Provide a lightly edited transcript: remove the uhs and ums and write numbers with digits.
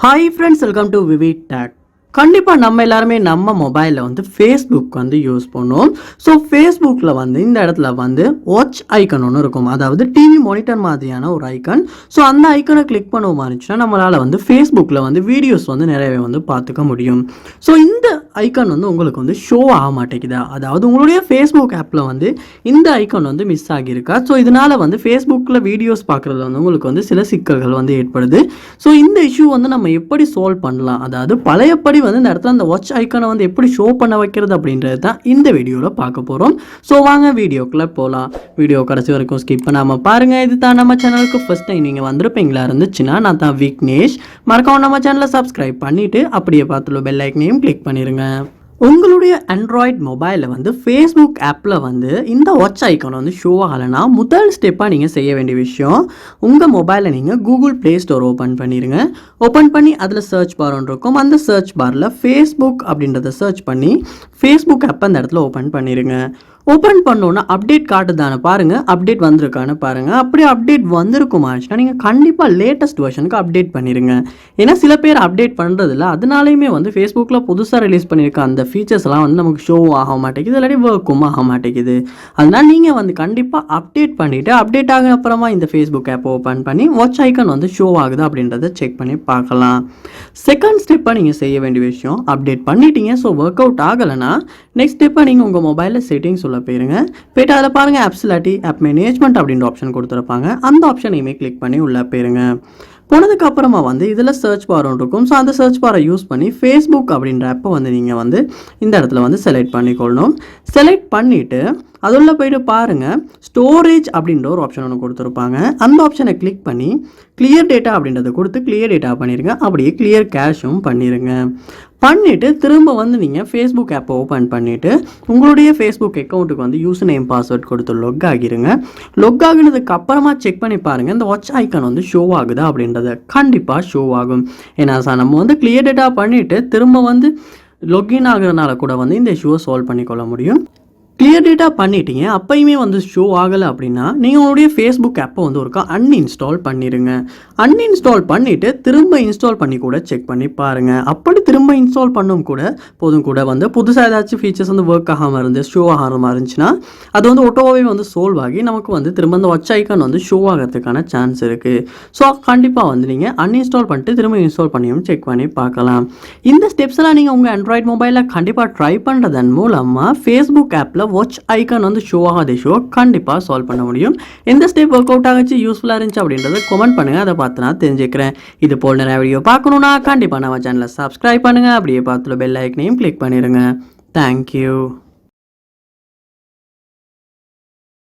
Hi friends, welcome to VividTech. கண்டிப்பாக நம்ம எல்லாருமே நம்ம மொபைலில் வந்து ஃபேஸ்புக் வந்து யூஸ் பண்ணுவோம். ஸோ ஃபேஸ்புக்கில் வந்து இந்த இடத்துல வந்து வாட்ச் ஐக்கன் ஒன்று இருக்கும், அதாவது டிவி மானிட்டர் மாதிரியான ஒரு ஐக்கன். ஸோ அந்த ஐக்கனை கிளிக் பண்ணுவோமா இருந்துச்சுன்னா நம்மளால் வந்து ஃபேஸ்புக்கில் வந்து வீடியோஸ் வந்து நிறையவே வந்து பார்த்துக்க முடியும். ஸோ இந்த ஐக்கன் வந்து உங்களுக்கு வந்து ஷோ ஆக மாட்டேங்குதா, அதாவது உங்களுடைய ஃபேஸ்புக் ஆப்பில் வந்து இந்த ஐக்கன் வந்து மிஸ் ஆகியிருக்கா. ஸோ இதனால் வந்து ஃபேஸ்புக்கில் வீடியோஸ் பார்க்குறது வந்து உங்களுக்கு வந்து சில சிக்கல்கள் வந்து ஏற்படுது. ஸோ இந்த இஷ்யூ வந்து நம்ம எப்படி சால்வ் பண்ணலாம், அதாவது பழையபடி வந்து இந்த இடத்துல அந்த வாட்ச் ஐக்கானை வந்து எப்படி ஷோ பண்ண வைக்கிறது அப்படின்றது தான் இந்த வீடியோவில் பார்க்க போகிறோம். ஸோ வாங்க வீடியோக்குள்ளே போகலாம். வீடியோ கடைசி வரைக்கும் ஸ்கிப் பண்ணாமல் பாருங்கள். இது தான் நம்ம சேனலுக்கு ஃபர்ஸ்ட் டைம் நீங்கள் வந்திருப்பீங்களா இருந்துச்சுன்னா நான் தான் விக்னேஷ். மறக்காம நம்ம சேனலை சப்ஸ்கிரைப் பண்ணிவிட்டு அப்படியே பார்த்துள்ள பெல் ஐக்கனையும் கிளிக் பண்ணிடுங்க. உங்களுடைய ஆண்ட்ராய்ட் மொபைலில் வந்து ஃபேஸ்புக் ஆப்பில் வந்து இந்த வாட்ச் ஐக்கான் வந்து ஷோ ஆகலைன்னா முதல் ஸ்டெப்பாக நீங்கள் செய்ய வேண்டிய விஷயம், உங்கள் மொபைலில் நீங்கள் கூகுள் ப்ளே ஸ்டோர் ஓப்பன் பண்ணிடுங்க. ஓப்பன் பண்ணி அதில் சர்ச் பார் ஒன்று இருக்கும், அந்த சர்ச் பாரில் ஃபேஸ்புக் அப்படின்றத சர்ச் பண்ணி ஃபேஸ்புக் ஆப்பை அந்த இடத்துல ஓப்பன் பண்ணிடுங்க. ஓப்பன் பண்ணோன்னா அப்டேட் காட்டுதானே பாருங்கள், அப்டேட் வந்திருக்கான்னு பாருங்கள். அப்படியே அப்டேட் வந்திருக்குமாச்சுன்னா நீங்கள் கண்டிப்பாக லேட்டஸ்ட் வெர்ஷனுக்கு அப்டேட் பண்ணிடுங்க. ஏன்னா சில பேர் அப்டேட் பண்ணுறதில்ல, அதனாலையுமே வந்து ஃபேஸ்புக்கில் புதுசாக ரிலீஸ் பண்ணியிருக்க அந்த ஃபீச்சர்ஸ்லாம் வந்து நமக்கு ஷோ ஆக மாட்டேங்குது, இல்லாட்டி ஒர்க்கும் ஆக மாட்டேங்குது. அதனால் நீங்கள் வந்து கண்டிப்பாக அப்டேட் பண்ணிவிட்டு அப்டேட் ஆகின அப்புறமா இந்த ஃபேஸ்புக் ஆப்பை ஓப்பன் பண்ணி வாட்ச் ஐக்கான் வந்து ஷோ ஆகுது அப்படின்றத செக் பண்ணி பார்க்கலாம். செகண்ட் ஸ்டெப்பாக நீங்கள் செய்ய வேண்டிய விஷயம், அப்டேட் பண்ணிட்டீங்க, ஸோ ஒர்க் அவுட் ஆகலைன்னா நெக்ஸ்ட் ஸ்டெப்பாக நீங்கள் உங்கள் மொபைலில் செட்டிங்ஸ் உள்ள போயிருங்க. போய்ட்டு அதில் பாருங்கள் ஆப்ஸ் இல்லாட்டி ஆப் மேனேஜ்மெண்ட் அப்படின்ற ஆப்ஷன் கொடுத்துருப்பாங்க, அந்த ஆப்ஷனையுமே கிளிக் பண்ணி உள்ளே போயிருங்க. போனதுக்கு அப்புறமா வந்து இதில் சர்ச் பார் ஒன்று இருக்கும். ஸோ அந்த சர்ச் பாரை யூஸ் பண்ணி ஃபேஸ்புக் அப்படின்ற ஆப்பை வந்து நீங்கள் வந்து இந்த இடத்துல வந்து செலக்ட் பண்ணிக்கொள்ளணும். செலக்ட் பண்ணிவிட்டு அதில் போய்ட்டு பாருங்கள் ஸ்டோரேஜ் அப்படின்ற ஒரு ஆப்ஷன் ஒன்று கொடுத்துருப்பாங்க, அந்த ஆப்ஷனை கிளிக் பண்ணி கிளியர் டேட்டா அப்படின்றத கொடுத்து கிளியர் டேட்டா பண்ணிடுங்க. அப்படியே கிளியர் கேஷும் பண்ணிடுங்க. பண்ணிவிட்டு திரும்ப வந்து நீங்கள் ஃபேஸ்புக் ஆப்பை ஓப்பன் பண்ணிவிட்டு உங்களுடைய ஃபேஸ்புக் அக்கௌண்ட்டுக்கு வந்து யூசர் நேம் பாஸ்வேர்ட் கொடுத்து லொக் ஆகிருங்க. லொக் ஆகினதுக்கு அப்புறமா செக் பண்ணி பாருங்கள் இந்த வாட்ச் ஐக்கான் வந்து ஷோ ஆகுதா அப்படின்றத. கண்டிப்பாக ஷோ ஆகும். ஏன்னா நம்ம வந்து கிளியர் டேட்டா பண்ணிவிட்டு திரும்ப வந்து லொக்இன் ஆகுறதுனால கூட வந்து இந்த இஷ்யூவை சால்வ் பண்ணிக்கொள்ள முடியும். கிளியர் டேட்டா பண்ணிட்டீங்க, அப்பயுமே வந்து ஷோ ஆகலை அப்படின்னா நீங்கள் உங்களுடைய ஃபேஸ்புக் ஆப்பை வந்து ஒருக்கா அன்இன்ஸ்டால் பண்ணிடுங்க. அன்இன்ஸ்டால் பண்ணிவிட்டு திரும்ப இன்ஸ்டால் பண்ணி கூட செக் பண்ணி பாருங்கள். அப்படி திரும்ப இன்ஸ்டால் பண்ணும் கூட போதும் கூட வந்து புதுசாக ஏதாச்சும் ஃபீச்சர்ஸ் வந்து ஒர்க் ஆகாமல் இருந்து ஷோ ஆகாமல் இருந்துச்சுன்னா அது வந்து ஆட்டோவாகவே வந்து சால்வ் ஆகி நமக்கு வந்து திரும்ப அந்த வாட்ச் ஐக்கான் வந்து ஷோ ஆகிறதுக்கான சான்ஸ் இருக்குது. ஸோ கண்டிப்பாக வந்து நீங்கள் அன்இன்ஸ்டால் பண்ணிட்டு திரும்ப இன்ஸ்டால் பண்ணியும் செக் பண்ணி பார்க்கலாம். இந்த ஸ்டெப்ஸ் எல்லாம் நீங்கள் உங்கள் ஆண்ட்ராய்ட் மொபைலில் கண்டிப்பாக ட்ரை பண்ணுறதன் மூலமாக ஃபேஸ்புக் ஆப்பில் வாட்ச் ஐக்கான் வந்து ஷோ ஆகாத ஷோ கண்டிப்பாக சால்வ் பண்ண முடியும். எந்த ஸ்டெப் ஒர்க் அவுட் ஆகிச்சு, யூஸ்ஃபுல்லாக இருந்துச்சு அப்படின்றத கமெண்ட் பண்ணுங்கள், அதை பார்த்து நான் தெரிஞ்சுக்கிறேன். இது போல் நிறைய வீடியோ பார்க்கணுன்னா கண்டிப்பாக நம்ம சேனலை சப்ஸ்கிரைப் பண்ணுங்கள். அப்படியே பார்த்துள்ள பெல் ஐக்கனையும் கிளிக் பண்ணிடுங்க. தேங்க்யூ.